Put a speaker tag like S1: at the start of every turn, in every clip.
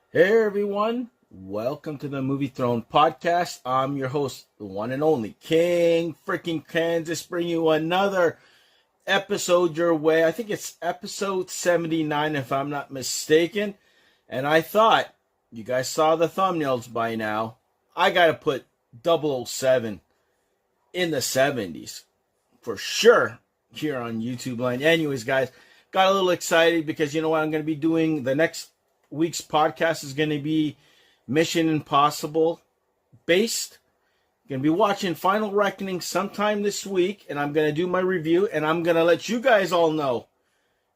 S1: Hey everyone, welcome to the Movie Throne podcast. I'm your host, the one and only King freaking Kansas, bring you another episode your way. I think it's episode 79 if I'm not mistaken. And I thought, you guys saw the thumbnails by now, I gotta put 007 in the 70s for sure here on YouTube line. Anyways, guys, got a little excited because you know what I'm going to be doing. The next week's podcast is going to be Mission Impossible based. Going to be watching Final Reckoning sometime this week, and I'm going to do my review, and I'm going to let you guys all know,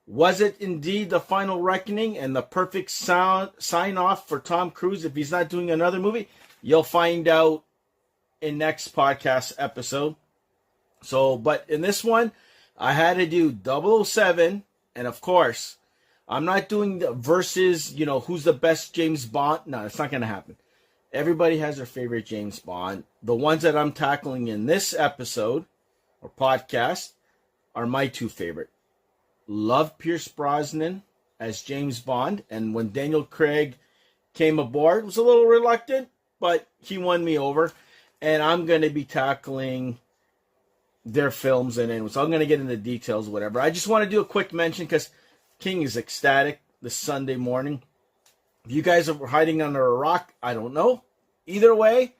S1: was it indeed the Final Reckoning and the perfect sign off for Tom Cruise if he's not doing another movie? You'll find out in next podcast episode. So, but in this one, I had to do 007, and of course, I'm not doing the versus, who's the best James Bond. No, it's not going to happen. Everybody has their favorite James Bond. The ones that I'm tackling in this episode or podcast are my two favorite. Love Pierce Brosnan as James Bond, and when Daniel Craig came aboard, was a little reluctant, but he won me over. And I'm going to be tackling their films, and then so I'm going to get into details, whatever. I just want to do a quick mention because King is ecstatic this Sunday morning. If you guys are hiding under a rock, I don't know. Either way,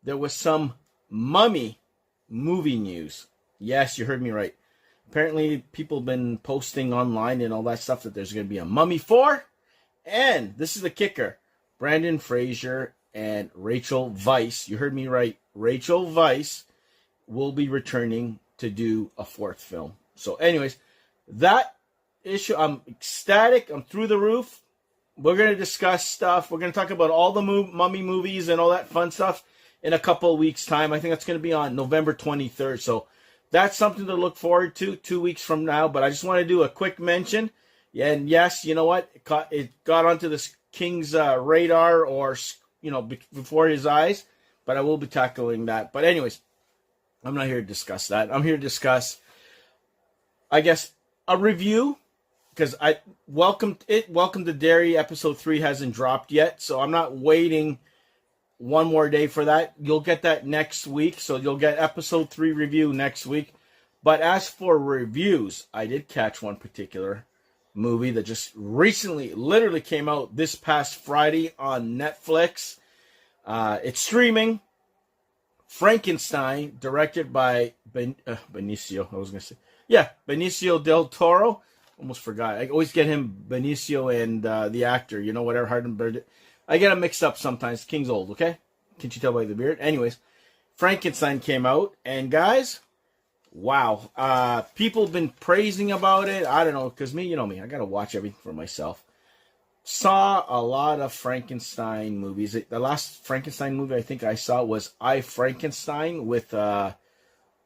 S1: there was some Mummy movie news. Yes, you heard me right. Apparently, people have been posting online and all that stuff that there's going to be a Mummy 4. And this is the kicker. Brendan Fraser and Rachel Weisz, you heard me right, Rachel Weisz will be returning to do a fourth film. So anyways, that issue, I'm ecstatic. I'm through the roof. We're going to discuss stuff. We're going to talk about all the Mummy movies and all that fun stuff in a couple of weeks' time. I think that's going to be on November 23rd. So that's something to look forward to 2 weeks from now. But I just want to do a quick mention. Yeah, and yes, you know what? It got onto this King's radar or, before his eyes. But I will be tackling that. But anyways, I'm not here to discuss that. I'm here to discuss, I guess, a review. Because Welcome to Derry episode 3 hasn't dropped yet, so I'm not waiting one more day for that. You'll get that next week, so you'll get episode 3 review next week. But as for reviews, I did catch one particular movie that just recently, literally came out this past Friday on Netflix. It's streaming. Frankenstein, directed by Benicio. Benicio del Toro. Almost forgot. I always get him, Benicio, and the actor, whatever, Hardenberg. I get him mixed up sometimes. King's old, okay? Can't you tell by the beard? Anyways, Frankenstein came out, and guys, wow. People have been praising about it. I don't know, because me, I got to watch everything for myself. Saw a lot of Frankenstein movies. The last Frankenstein movie I think I saw was I, Frankenstein, with a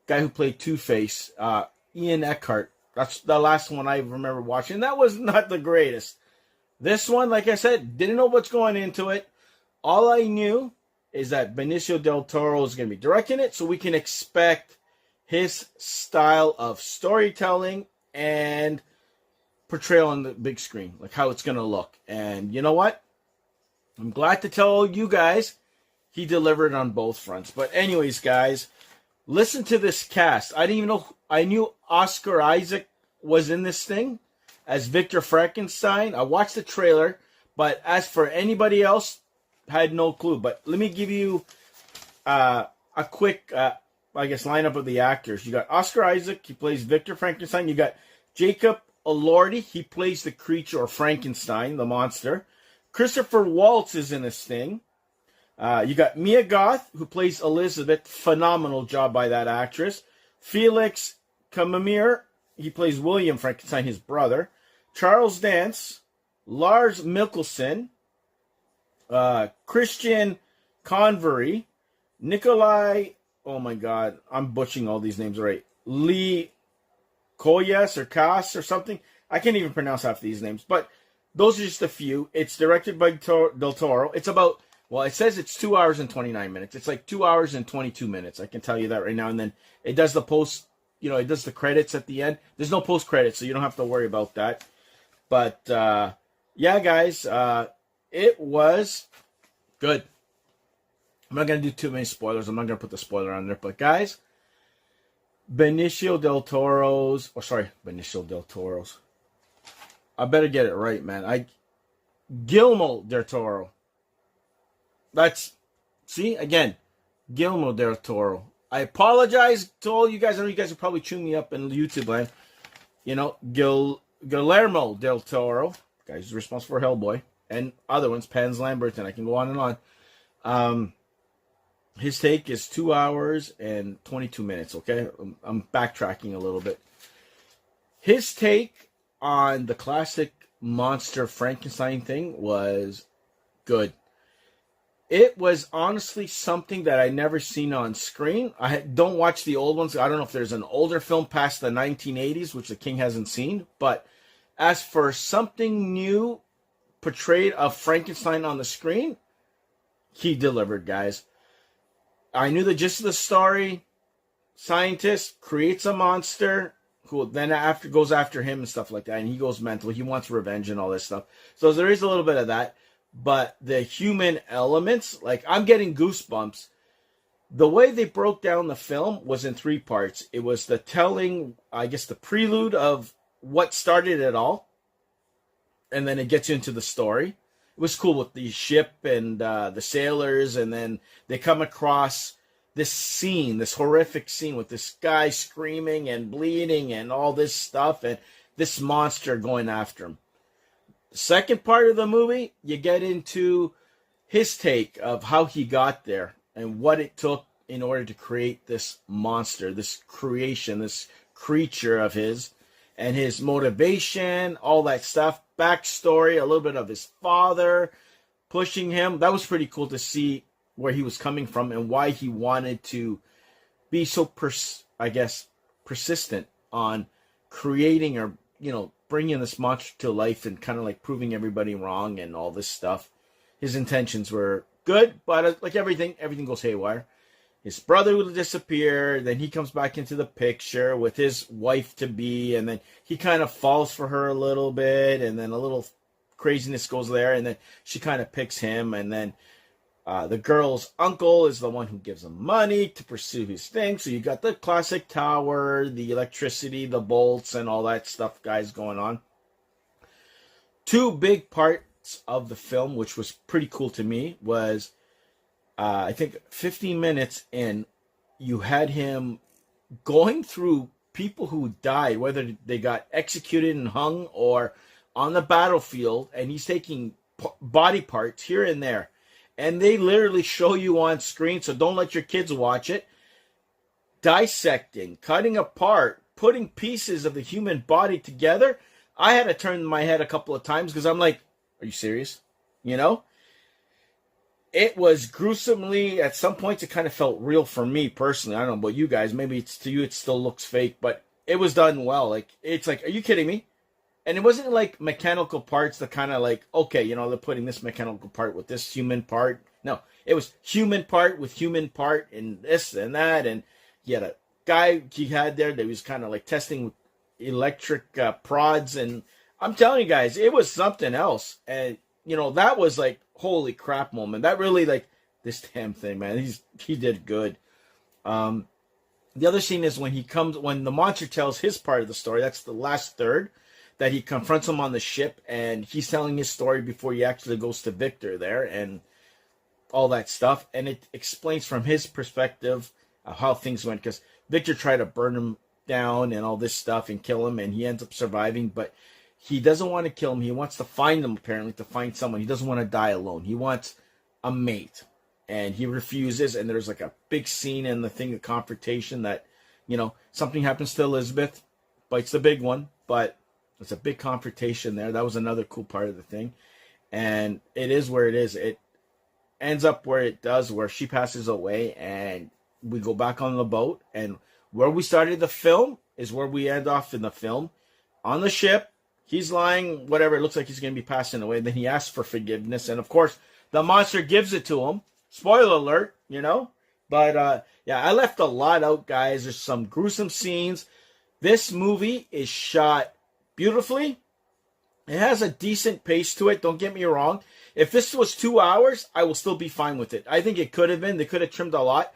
S1: guy who played Two-Face, Ian Eckhart. That's the last one I remember watching. That was not the greatest. This one, like I said, didn't know what's going into it. All I knew is that Benicio del Toro is going to be directing it, so we can expect his style of storytelling and portrayal on the big screen, like how it's going to look. And you know what? I'm glad to tell you guys he delivered on both fronts. But anyways, guys, listen to this cast. I didn't even know. I knew Oscar Isaac was in this thing as Victor Frankenstein. I watched the trailer, but as for anybody else, had no clue. But let me give you a quick, lineup of the actors. You got Oscar Isaac. He plays Victor Frankenstein. You got Jacob Elordi. He plays the creature or Frankenstein, the monster. Christopher Waltz is in this thing. You got Mia Goth, who plays Elizabeth. Phenomenal job by that actress. Felix Kamamir, he plays William Frankenstein, his brother. Charles Dance, Lars Mikkelsen, Christian Convery, Nikolai, oh my God, I'm butchering all these names right. Lee Koyas or Kass or something. I can't even pronounce half these names, but those are just a few. It's directed by Del Toro. It's about, well, it says it's 2 hours and 29 minutes. It's like 2 hours and 22 minutes. I can tell you that right now. And then it does the post, it does the credits at the end. There's no post credits, so you don't have to worry about that. But, yeah, guys, it was good. I'm not going to do too many spoilers. I'm not going to put the spoiler on there. But guys, Benicio del Toro's... Benicio del Toro's. I better get it right, man. Guillermo del Toro. See, again, Guillermo del Toro. I apologize to all you guys. I know you guys are probably chewing me up in YouTube land. You know, Guillermo del Toro. Guys who's responsible for Hellboy. And other ones, Pan's Lambert, and I can go on and on. His take is 2 hours and 22 minutes, okay? I'm backtracking a little bit. His take on the classic monster Frankenstein thing was good. It was honestly something that I never seen on screen. I don't watch the old ones. I don't know if there's an older film past the 1980s, which the King hasn't seen. But as for something new portrayed of Frankenstein on the screen, he delivered, guys. I knew the gist of the story. Scientist creates a monster who then goes after him and stuff like that. And he goes mental. He wants revenge and all this stuff. So there is a little bit of that. But the human elements, like I'm getting goosebumps. The way they broke down the film was in 3 parts. It was the telling, I guess the prelude of what started it all. And then it gets you into the story. It was cool with the ship and the sailors, and then they come across this scene, this horrific scene with this guy screaming and bleeding and all this stuff, and this monster going after him. The second part of the movie, you get into his take of how he got there and what it took in order to create this monster, this creation, this creature of his, and his motivation, all that stuff. Backstory, a little bit of his father pushing him. That was pretty cool to see where he was coming from and why he wanted to be so, persistent on creating or, bringing this monster to life and kind of like proving everybody wrong and all this stuff. His intentions were good, but like everything goes haywire. His brother will disappear, then he comes back into the picture with his wife-to-be, and then he kind of falls for her a little bit, and then a little craziness goes there, and then she kind of picks him, and then the girl's uncle is the one who gives him money to pursue his thing. So you got the classic tower, the electricity, the bolts, and all that stuff, guys, going on. 2 big parts of the film, which was pretty cool to me, was... I think 15 minutes in, you had him going through people who died, whether they got executed and hung or on the battlefield, and he's taking body parts here and there. And they literally show you on screen, so don't let your kids watch it. Dissecting, cutting apart, putting pieces of the human body together. I had to turn my head a couple of times because I'm like, are you serious? It was gruesomely, at some points, it kind of felt real for me personally. I don't know about you guys. Maybe to you it still looks fake, but it was done well. It's like, are you kidding me? And it wasn't like mechanical parts that kind of like, okay, they're putting this mechanical part with this human part. No, it was human part with human part and this and that. And he had a guy he had there that was kind of like testing with electric prods. And I'm telling you guys, it was something else. And, that was like, holy crap moment. That really, like, this damn thing, man. He did good. The other scene is when the monster tells his part of the story. That's the last third, that he confronts him on the ship, and he's telling his story before he actually goes to Victor there, and all that stuff. And it explains from his perspective how things went, because Victor tried to burn him down and all this stuff and kill him, and he ends up surviving, but he doesn't want to kill him. He wants to find him, apparently, to find someone. He doesn't want to die alone. He wants a mate. And he refuses, and there's like a big scene in the thing, a confrontation that, something happens to Elizabeth, bites the big one, but it's a big confrontation there. That was another cool part of the thing. And it is where it is. It ends up where it does, where she passes away, and we go back on the boat. And where we started the film is where we end off in the film. On the ship. He's lying, whatever, it looks like he's going to be passing away. Then he asks for forgiveness. And, of course, the monster gives it to him. Spoiler alert, But, I left a lot out, guys. There's some gruesome scenes. This movie is shot beautifully. It has a decent pace to it. Don't get me wrong. If this was 2 hours, I will still be fine with it. I think it could have been. They could have trimmed a lot,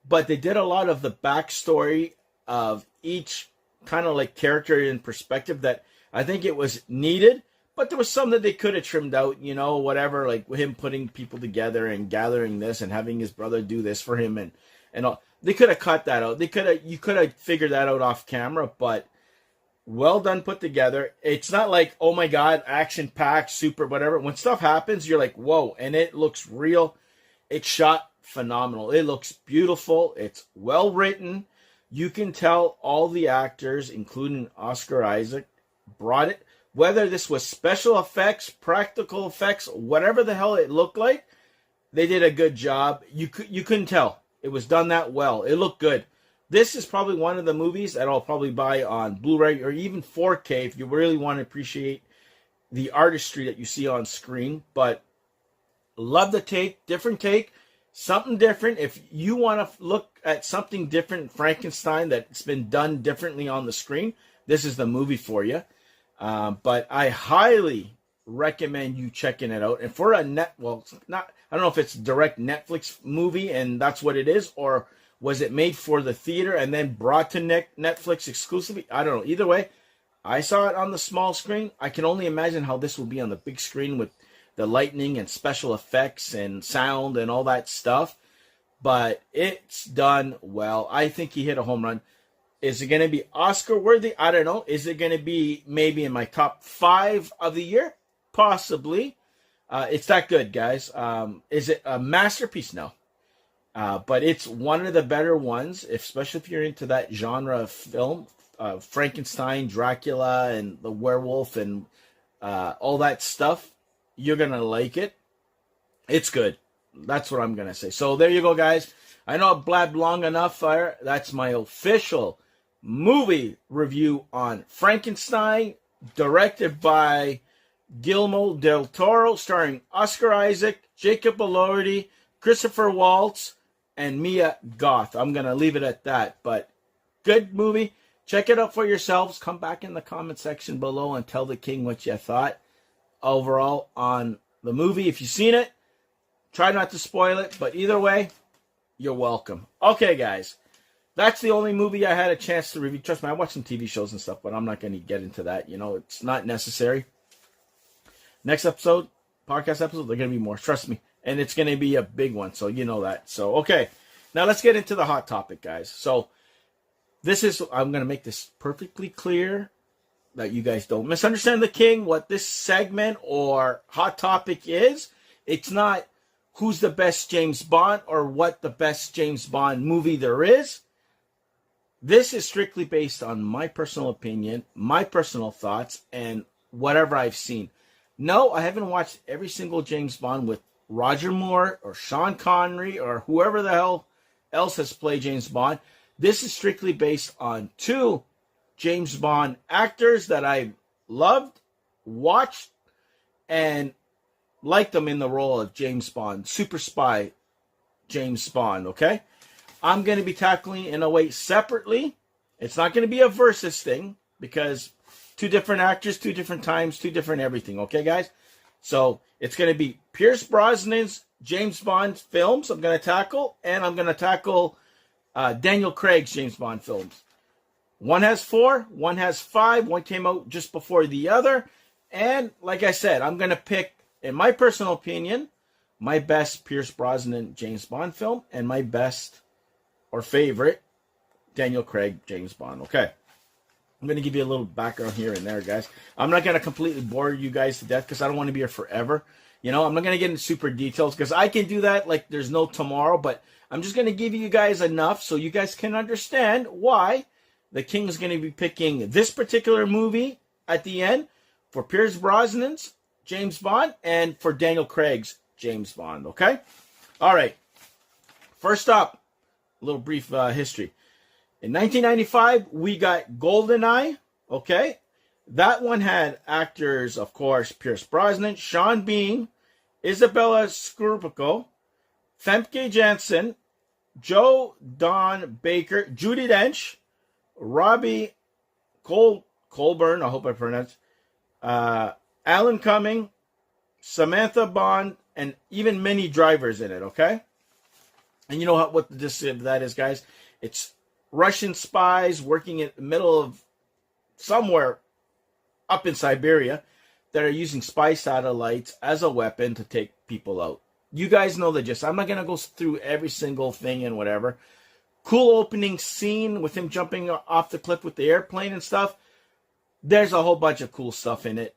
S1: but they did a lot of the backstory of each kind of like character in perspective that I think it was needed. But there was some that they could have trimmed out, whatever, like him putting people together and gathering this and having his brother do this for him and all. They could have cut that out. You could have figured that out off camera, but well done put together. It's not like, oh my God, action packed, super, whatever. When stuff happens, you're like, whoa, and it looks real. It's shot phenomenal. It looks beautiful. It's well written. You can tell all the actors, including Oscar Isaac, brought it. Whether this was special effects, practical effects, whatever the hell it looked like, they did a good job. You couldn't tell. It was done that well. It looked good. This is probably one of the movies that I'll probably buy on Blu-ray or even 4K if you really want to appreciate the artistry that you see on screen. But love the different take, something different. If you want to look at something different, Frankenstein, that's been done differently on the screen, this is the movie for you. But I highly recommend you checking it out. And for a I don't know if it's direct Netflix movie and that's what it is, or was it made for the theater and then brought to Netflix exclusively? I don't know. Either way, I saw it on the small screen. I can only imagine how this will be on the big screen with the lightning and special effects and sound and all that stuff. But it's done well. I think he hit a home run. Is it going to be Oscar worthy? I don't know. Is it going to be maybe in my top 5 of the year? Possibly. It's that good, guys. Is it a masterpiece? No. But it's one of the better ones, especially if you're into that genre of film. Frankenstein, Dracula, and the werewolf, and all that stuff. You're going to like it. It's good. That's what I'm going to say. So there you go, guys. I know I've blabbed long enough there. That's my official movie review on Frankenstein, directed by Guillermo del Toro, starring Oscar Isaac, Jacob Elordi, Christopher Waltz, and Mia Goth. I'm going to leave it at that. But good movie. Check it out for yourselves. Come back in the comment section below and tell the king what you thought overall on the movie. If you've seen it, try not to spoil it. But either way, you're welcome. Okay, guys. That's the only movie I had a chance to review. Trust me, I watch some TV shows and stuff, but I'm not going to get into that. It's not necessary. Next episode, podcast episode, they're going to be more. Trust me. And it's going to be a big one, so you know that. So, okay. Now, let's get into the hot topic, guys. So, I'm going to make this perfectly clear that you guys don't misunderstand the king, what this segment or hot topic is. It's not who's the best James Bond or what the best James Bond movie there is. This is strictly based on my personal opinion, my personal thoughts, and whatever I've seen. No, I haven't watched every single James Bond with Roger Moore or Sean Connery or whoever the hell else has played James Bond. This is strictly based on 2 James Bond actors that I loved, watched, and liked them in the role of James Bond, super spy James Bond, okay? I'm going to be tackling in a way separately. It's not going to be a versus thing because 2 different actors, 2 different times, 2 different everything, okay, guys? So it's going to be Pierce Brosnan's James Bond films I'm going to tackle, and I'm going to tackle Daniel Craig's James Bond films. One has 4, one has 5, one came out just before the other. And like I said, I'm going to pick, in my personal opinion, my best Pierce Brosnan James Bond film and my best or favorite Daniel Craig James Bond. Okay. I'm going to give you a little background here and there, guys. I'm not going to completely bore you guys to death because I don't want to be here forever. I'm not going to get into super details because I can do that like there's no tomorrow, but I'm just going to give you guys enough so you guys can understand why the king is going to be picking this particular movie at the end for Pierce Brosnan's James Bond and for Daniel Craig's James Bond, okay? All right. First up, a little brief history. In 1995, we got GoldenEye, okay? That one had actors, of course, Pierce Brosnan, Sean Bean, Isabella Scorupco, Femke Janssen, Joe Don Baker, Judi Dench, Robbie Colburn, I hope I pronounced, Alan Cumming, Samantha Bond, and even many drivers in it, okay? And you know what the gist of that is, guys? It's Russian spies working in the middle of somewhere up in Siberia that are using spy satellites as a weapon to take people out. You guys know the gist. I'm not going to go through every single thing and whatever. Cool opening scene with him jumping off the cliff with the airplane and stuff. There's a whole bunch of cool stuff in it.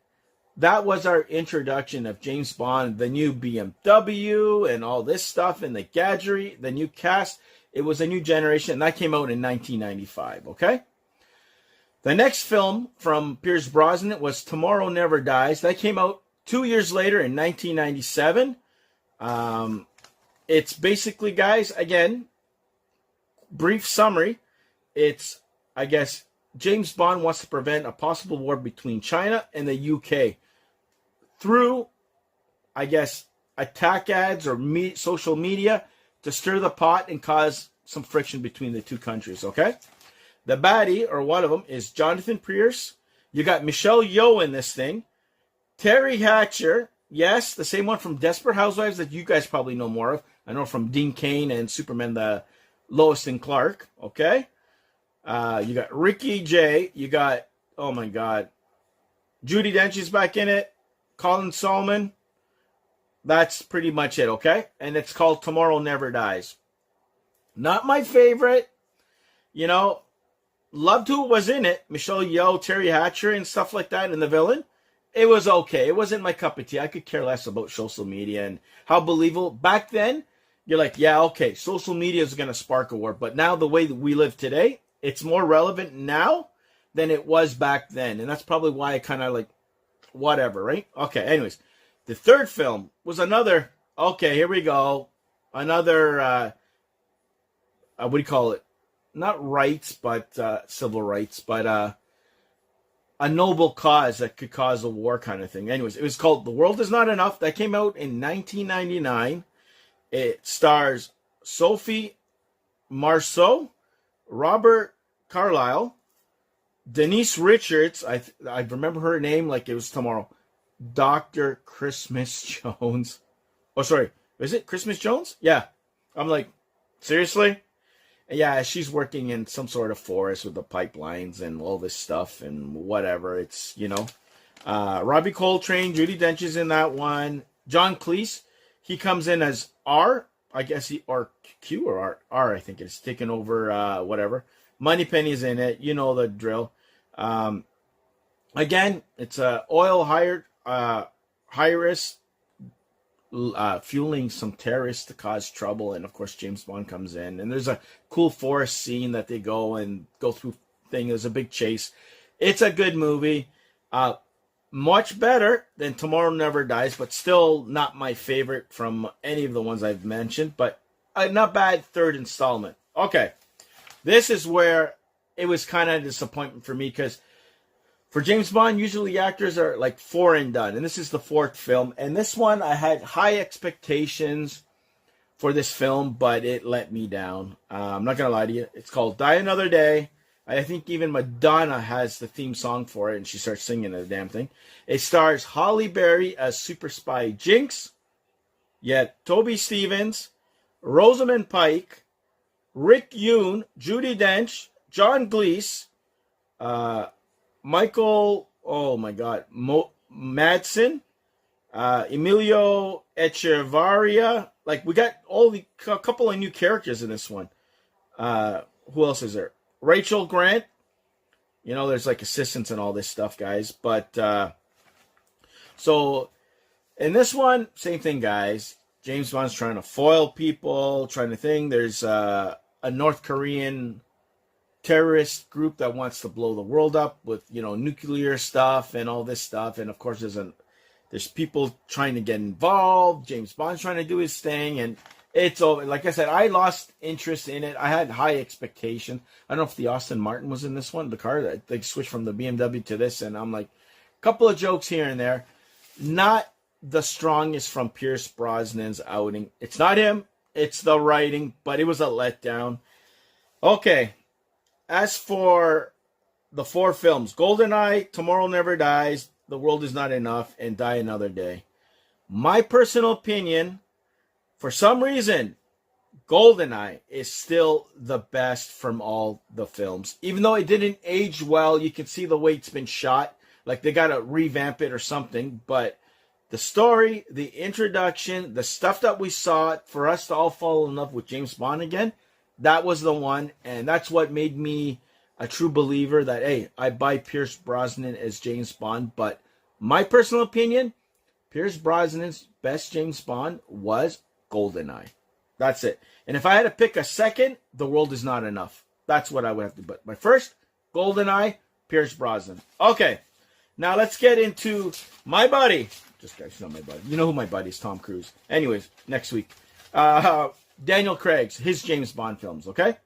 S1: That was our introduction of James Bond, the new BMW and all this stuff and the gadgetry, the new cast. It was a new generation, and that came out in 1995, okay? The next film from Pierce Brosnan was Tomorrow Never Dies. That came out 2 years later in 1997. It's basically, guys, again, brief summary. It's, I guess, James Bond wants to prevent a possible war between China and the UK through, I guess, attack ads or social media to stir the pot and cause some friction between the two countries, okay? The baddie, or one of them, is Jonathan Pierce. You got Michelle Yeoh in this thing. Terry Hatcher, yes, the same one from Desperate Housewives that you guys probably know more of. I know from Dean Cain and Superman, the Lois and Clark, okay? You got Ricky Jay. You got, oh my God, Judi Dench is back in it. Colin Solomon. That's pretty much it, okay? And it's called Tomorrow Never Dies. Not my favorite. You know, loved who was in it. Michelle Yeoh, Terry Hatcher, and stuff like that, and the villain. It was okay. It wasn't my cup of tea. I could care less about social media and how believable. Back then, you're like, yeah, okay, social media is going to spark a war. But now the way that we live today, it's more relevant now than it was back then. And that's probably why I kind of like, whatever, right? Okay, anyways. The third film was another, okay, here we go. Another, what do you call it? Not rights, but civil rights, but a noble cause that could cause a war kind of thing. Anyways, it was called The World Is Not Enough. That came out in 1999. It stars Sophie Marceau, Robert Carlyle, Denise Richards. I remember her name like it was tomorrow. Dr. Christmas Jones. Oh, sorry. Is it Christmas Jones? Yeah. I'm like, seriously? Yeah, she's working in some sort of forest with the pipelines and all this stuff and whatever. It's, you know. Robbie Coltrane, Judi Dench is in that one. John Cleese, he comes in as R. I guess or Q or R, I think it's taken over, whatever. Moneypenny's in it. You know the drill. Again, it's a oil heiress fueling some terrorists to cause trouble, and of course James Bond comes in, and there's a cool forest scene that they go through thing. There's a big chase. It's a good movie. Much better than Tomorrow Never Dies, but still not my favorite from any of the ones I've mentioned, but not bad third installment. Okay, this is where it was kind of a disappointment for me, because for James Bond, usually actors are like 4 and done. And this is the 4th film. And this one, I had high expectations for this film, but it let me down. I'm not going to lie to you. It's called Die Another Day. I think even Madonna has the theme song for it, and she starts singing the damn thing. It stars Halle Berry as super spy Jinx. Yet Toby Stevens, Rosamund Pike, Rick Yoon, Judi Dench, John Cleese, Michael, oh my God, Madsen, Emilio Echevarria. Like, we got a couple of new characters in this one. Who else is there? Rachel Grant. You know, there's like assistants and all this stuff, guys. But, so, in this one, same thing, guys. James Bond's trying to foil people, trying to think. There's a North Korean terrorist group that wants to blow the world up with, you know, nuclear stuff and all this stuff. And of course there's people trying to get involved. James Bond's trying to do his thing, and it's over. Like I said, I lost interest in it. I had high expectation. I don't know if the Aston Martin was in this one, the car that they switched from the BMW to this, and I'm like, a couple of jokes here and there. Not the strongest from Pierce Brosnan's outing. It's not him, it's the writing, but it was a letdown. Okay. As for the 4 films, GoldenEye, Tomorrow Never Dies, The World Is Not Enough, and Die Another Day. My personal opinion, for some reason, GoldenEye is still the best from all the films. Even though it didn't age well, you can see the way it's been shot. Like they got to revamp it or something. But the story, the introduction, the stuff that we saw for us to all fall in love with James Bond again, that was the one. And that's what made me a true believer that, hey, I buy Pierce Brosnan as James Bond. But my personal opinion, Pierce Brosnan's best James Bond was GoldenEye. That's it. And if I had to pick a second, The World Is Not Enough. That's what I would have to. But my first, GoldenEye, Pierce Brosnan. Okay, now let's get into my buddy. Just guys, not my buddy. You know who my buddy is, Tom Cruise. Anyways, next week. Daniel Craig's, his James Bond films, okay?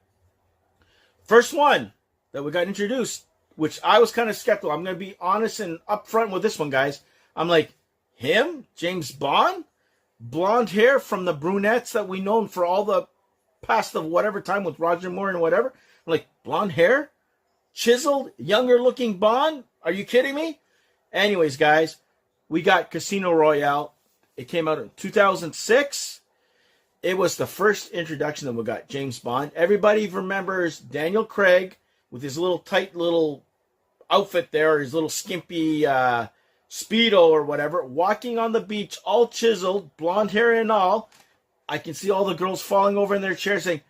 S1: First one that we got introduced, which I was kind of skeptical. I'm going to be honest and upfront with this one, guys. I'm like, him? James Bond? Blonde hair from the brunettes that we known for all the past of whatever time with Roger Moore and whatever. I'm like, blonde hair? Chiseled? Younger looking Bond? Are you kidding me? Anyways, guys, we got Casino Royale. It came out in 2006. It was the first introduction that we got James Bond. Everybody remembers Daniel Craig with his little tight little outfit there, his little skimpy Speedo or whatever, walking on the beach, all chiseled, blonde hair and all. I can see all the girls falling over in their chairs saying,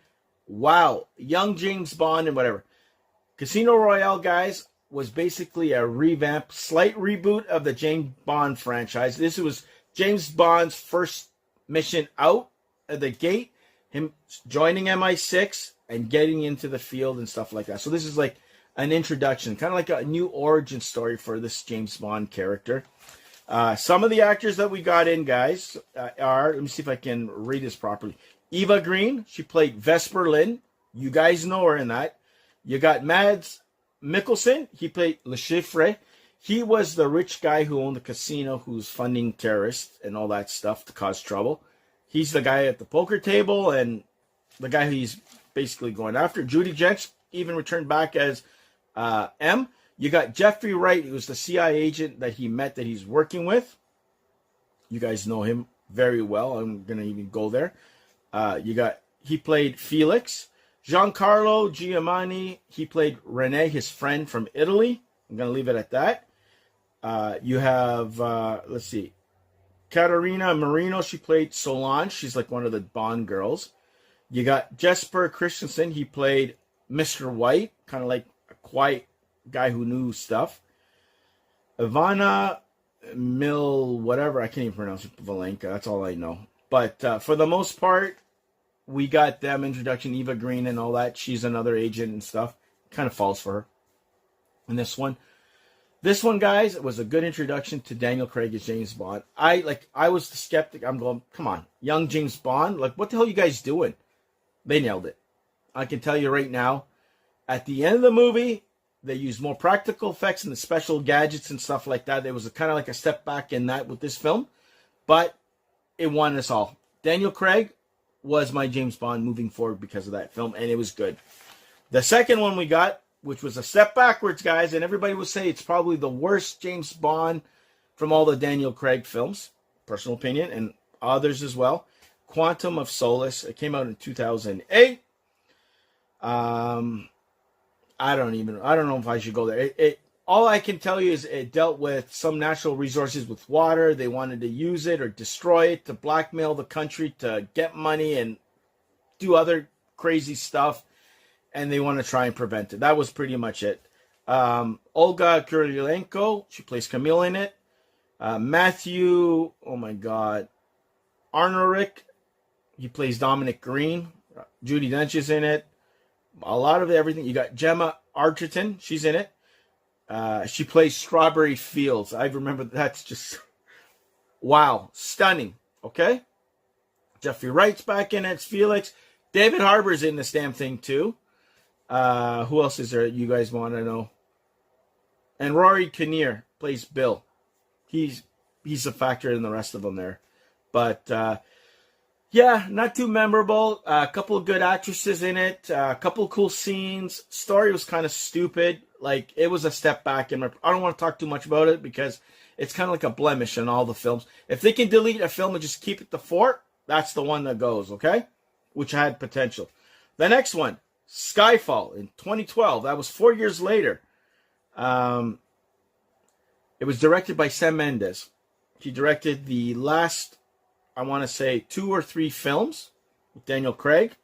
S1: wow, young James Bond and whatever. Casino Royale, guys, was basically a revamp, slight reboot of the James Bond franchise. This was James Bond's first mission out of the gate, him joining MI6 and getting into the field and stuff like that. So this is like an introduction, kind of like a new origin story for this James Bond character. Some of the actors that we got in, guys, are, let me see if I can read this properly. Eva Green, she played Vesper Lynn. You guys know her in that. You got Mads Mikkelsen, he played Le Chiffre. He was the rich guy who owned the casino who's funding terrorists and all that stuff to cause trouble. He's the guy at the poker table and the guy who he's basically going after. Judi Dench even returned back as M. You got Jeffrey Wright, who's the CIA agent that he met that he's working with. You guys know him very well. I'm going to even go there. He played Felix. Giancarlo Giamatti, he played Rene, his friend from Italy. I'm going to leave it at that. You have, let's see, Caterina Marino, she played Solange. She's like one of the Bond girls. You got Jesper Christensen, he played Mr. White, kind of like a quiet guy who knew stuff. Ivana whatever, I can't even pronounce it, Valenka, that's all I know. But for the most part, we got them introduction, Eva Green and all that. She's another agent and stuff. Kind of falls for her. And this one, guys, was a good introduction to Daniel Craig as James Bond. I was the skeptic. I'm going, come on, young James Bond? Like, what the hell are you guys doing? They nailed it. I can tell you right now, at the end of the movie, they used more practical effects and the special gadgets and stuff like that. There was kind of like a step back in that with this film. But it won us all. Daniel Craig was my James Bond moving forward because of that film, and it was good. The second one we got, which was a step backwards, guys, and everybody would say it's probably the worst James Bond from all the Daniel Craig films, personal opinion, and others as well. Quantum of Solace. It came out in 2008. I don't know if I should go there. All I can tell you is it dealt with some natural resources with water. They wanted to use it or destroy it to blackmail the country to get money and do other crazy stuff. And they want to try and prevent it. That was pretty much it. Olga Kurylenko, she plays Camille in it. Matthew, Arnorick, he plays Dominic Green. Judi Dench is in it. A lot of everything. You got Gemma Arterton, she's in it. She plays Strawberry Fields. I remember that's just, wow, stunning. Okay? Jeffrey Wright's back in it. It's Felix. David Harbour's in this damn thing too. Who else is there you guys want to know? And Rory Kinnear plays Bill. He's a factor in the rest of them there. But yeah, not too memorable. A couple of good actresses in it. A couple of cool scenes. Story was kind of stupid. Like, it was a step back. And I don't want to talk too much about it because it's kind of like a blemish in all the films. If they can delete a film and just keep it to 4, that's the one that goes, okay? Which had potential. The next one, Skyfall in 2012. That was 4 years later. It was directed by Sam Mendes. He directed the last, I want to say, 2 or 3 films with Daniel Craig.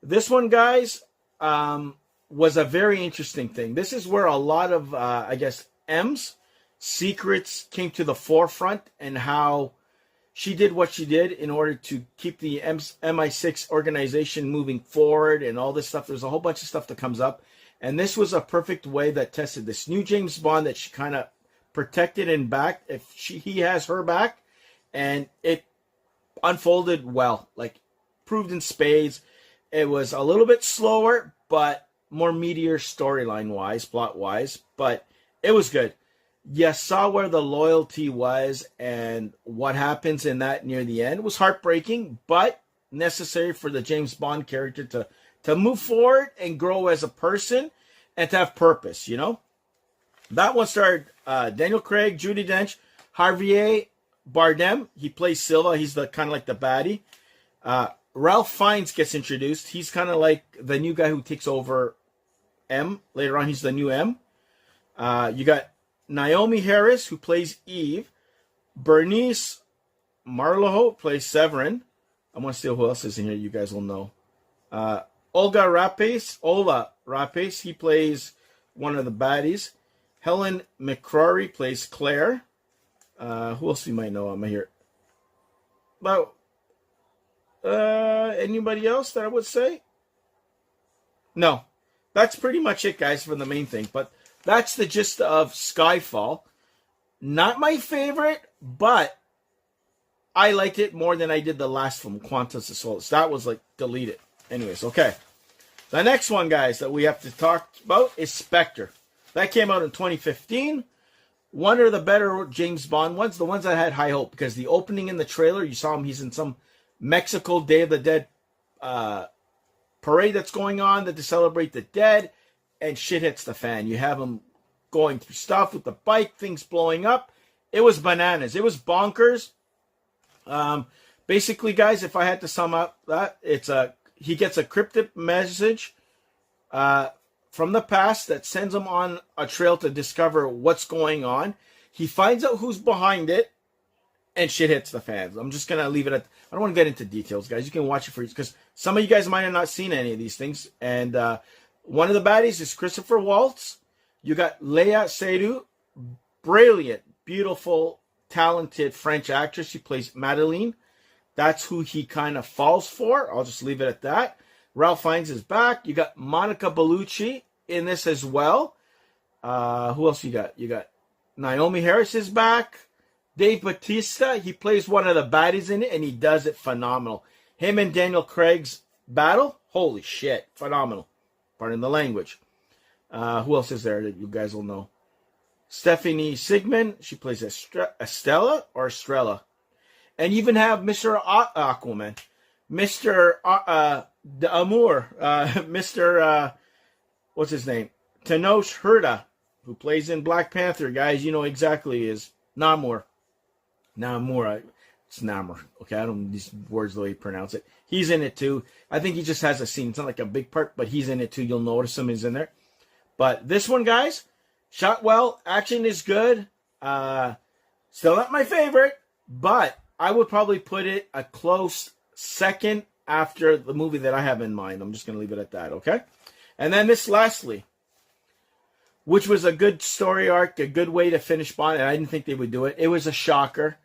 S1: This one, guys, was a very interesting thing. This is where a lot of, I guess, M's secrets came to the forefront, and how she did what she did in order to keep the MI6 organization moving forward and all this stuff. There's a whole bunch of stuff that comes up. And this was a perfect way that tested this new James Bond that she kind of protected and backed. If he has her back, and it unfolded well, like proved in spades. It was a little bit slower, but more meatier storyline-wise, plot-wise. But it was good. You saw where the loyalty was and what happens in that near the end. It was heartbreaking, but necessary for the James Bond character to move forward and grow as a person and to have purpose, you know? That one starred Daniel Craig, Judi Dench, Javier Bardem. He plays Silva. He's the kind of like the baddie. Ralph Fiennes gets introduced. He's kind of like the new guy who takes over M. Later on, he's the new M. You got Naomi Harris, who plays Eve. Bernice Marlowe plays Severin. I want to see who else is in here. You guys will know. Ola Rapace, he plays one of the baddies. Helen McCrory plays Claire. Who else you might know? I'm here. About anybody else that I would say? No. That's pretty much it, guys, for the main thing. But that's the gist of Skyfall. Not my favorite, but I liked it more than I did the last film, Quantum of Solace. That was like deleted. Anyways, okay. The next one, guys, that we have to talk about is Spectre. That came out in 2015. One of the better James Bond ones, the ones that had high hope, because the opening in the trailer, you saw him, he's in some Mexico Day of the Dead parade that's going on to celebrate the dead, and shit hits the fan. You have him going through stuff with the bike, things blowing up. It was bananas. It was bonkers. Basically, guys, if I had to sum up that, he gets a cryptic message from the past that sends him on a trail to discover what's going on. He finds out who's behind it, and shit hits the fans. I'm just going to leave it at... I don't want to get into details, guys. You can watch it for you, because some of you guys might have not seen any of these things. And one of the baddies is Christopher Waltz. You got Léa Seydoux, brilliant, beautiful, talented French actress. She plays Madeleine. That's who he kind of falls for. I'll just leave it at that. Ralph Fiennes is back. You got Monica Bellucci in this as well. Who else you got? You got Naomi Harris is back. Dave Bautista, he plays one of the baddies in it, and he does it phenomenal. Him and Daniel Craig's battle, holy shit, phenomenal. Pardon the language. Who else is there that you guys will know? Stephanie Sigmund, she plays Estella or Estrella. And you even have Mr. Aquaman, Mr. D'Amour, Mr. What's his name? Tenoch Huerta, who plays in Black Panther. Guys, you know exactly is Namor. It's Namor. Okay, I don't know these words the way you pronounce it. He's in it too. I think he just has a scene. It's not like a big part, but he's in it too. You'll notice him. He's in there. But this one, guys, shot well. Action is good. Still not my favorite, but I would probably put it a close second after the movie that I have in mind. I'm just going to leave it at that, okay? And then this lastly, which was a good story arc, a good way to finish Bond, and I didn't think they would do it. It was a shocker.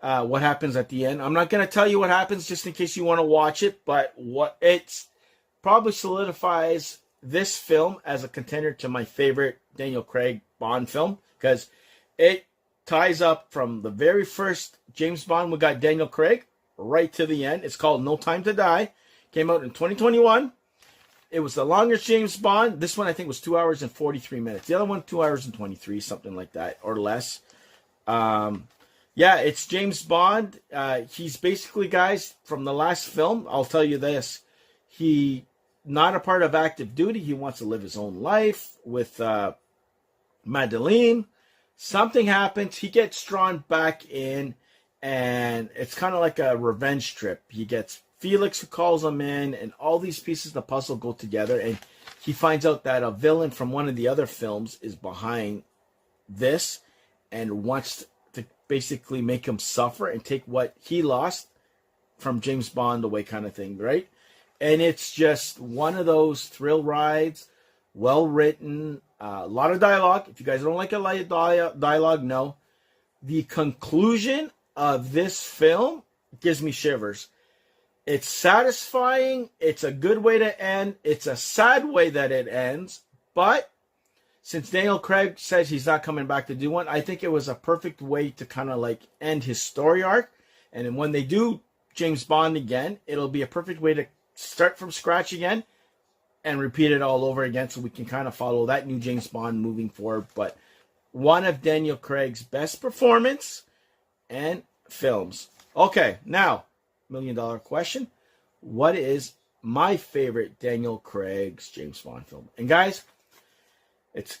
S1: What happens at the end. I'm not going to tell you what happens just in case you want to watch it, but what it's probably solidifies this film as a contender to my favorite Daniel Craig Bond film, because it ties up from the very first James Bond we got Daniel Craig right to the end. It's called No Time to Die. Came out in 2021. It was the longest James Bond. This one I think was 2 hours and 43 minutes. The other one 2 hours and 23, something like that, or less. Yeah, it's James Bond. He's basically, guys, from the last film, I'll tell you this. He, not a part of active duty. He wants to live his own life with Madeleine. Something happens. He gets drawn back in, and it's kind of like a revenge trip. He gets Felix who calls him in, and all these pieces of the puzzle go together, and he finds out that a villain from one of the other films is behind this and wants to basically make him suffer and take what he lost from James Bond away, kind of thing, right? And it's just one of those thrill rides, well written, a lot of dialogue. If you guys don't like a lot of dialogue, no. The conclusion of this film gives me shivers. It's satisfying. It's a good way to end. It's a sad way that it ends. But since Daniel Craig says he's not coming back to do one, I think it was a perfect way to kind of like end his story arc. And then when they do James Bond again, it'll be a perfect way to start from scratch again and repeat it all over again, so we can kind of follow that new James Bond moving forward. But one of Daniel Craig's best performance and films. Okay, now, $1 million question. What is my favorite Daniel Craig's James Bond film? And guys, it's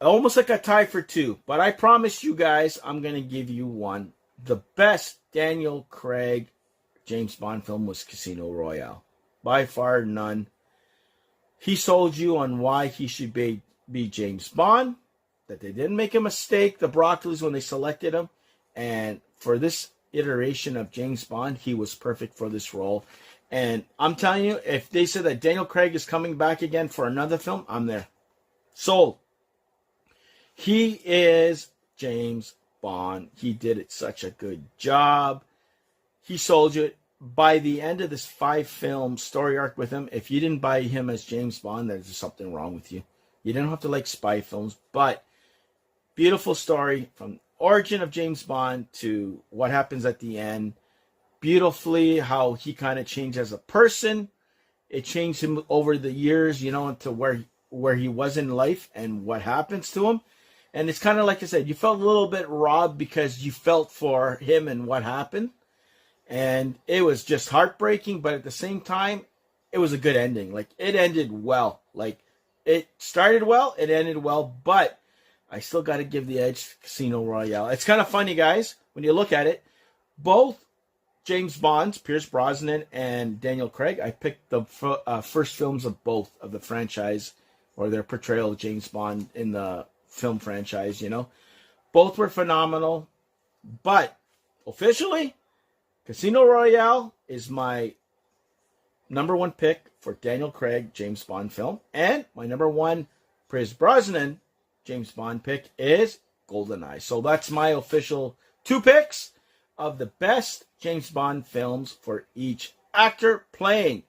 S1: almost like a tie for two, but I promise you guys I'm going to give you one. The best Daniel Craig James Bond film was Casino Royale. By far none. He sold you on why he should be James Bond, that they didn't make a mistake, the Broccoli's, when they selected him. And for this iteration of James Bond, he was perfect for this role. And I'm telling you, if they said that Daniel Craig is coming back again for another film, I'm there. Sold. He is James Bond. He did it such a good job. He sold you. By the end of this 5-film story arc with him, if you didn't buy him as James Bond, there's something wrong with you. You didn't have to like spy films, but beautiful story from origin of James Bond to what happens at the end. Beautifully how he kind of changed as a person. It changed him over the years, into where he was in life and what happens to him. And it's kind of like I said, you felt a little bit robbed because you felt for him and what happened. And it was just heartbreaking, but at the same time, it was a good ending. Like, it ended well. Like, it started well, it ended well, but I still got to give the edge to Casino Royale. It's kind of funny, guys, when you look at it. Both James Bonds, Pierce Brosnan and Daniel Craig, I picked the first films of both of the franchise, or their portrayal of James Bond in the film franchise, Both were phenomenal, but officially, Casino Royale is my number one pick for Daniel Craig James Bond film. And my number one Pierce Brosnan James Bond pick is GoldenEye. So that's my official 2 picks of the best James Bond films for each actor playing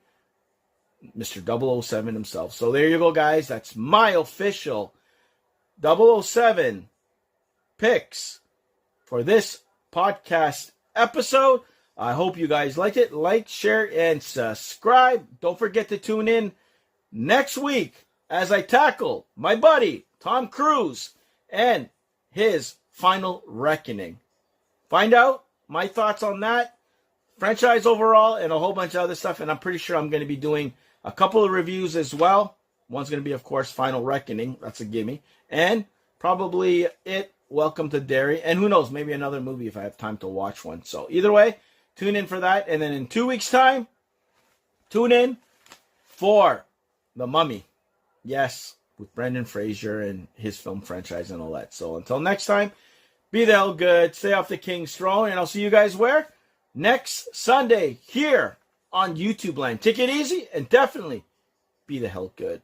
S1: Mr. 007 himself. So there you go, guys. That's my official 007 picks for this podcast episode. I hope you guys liked it. Like, share, and subscribe. Don't forget to tune in next week as I tackle my buddy, Tom Cruise, and his final reckoning. Find out my thoughts on that, franchise overall, and a whole bunch of other stuff. And I'm pretty sure I'm going to be doing a couple of reviews as well. One's going to be, of course, Final Reckoning. That's a gimme. And probably Welcome to Derry. And who knows, maybe another movie if I have time to watch one. So either way, tune in for that. And then in 2 weeks' time, tune in for The Mummy. Yes, with Brendan Fraser and his film franchise and all that. So until next time, be the hell good. Stay off the King's throne. And I'll see you guys where? Next Sunday here on YouTube Land. Take it easy and definitely be the hell good.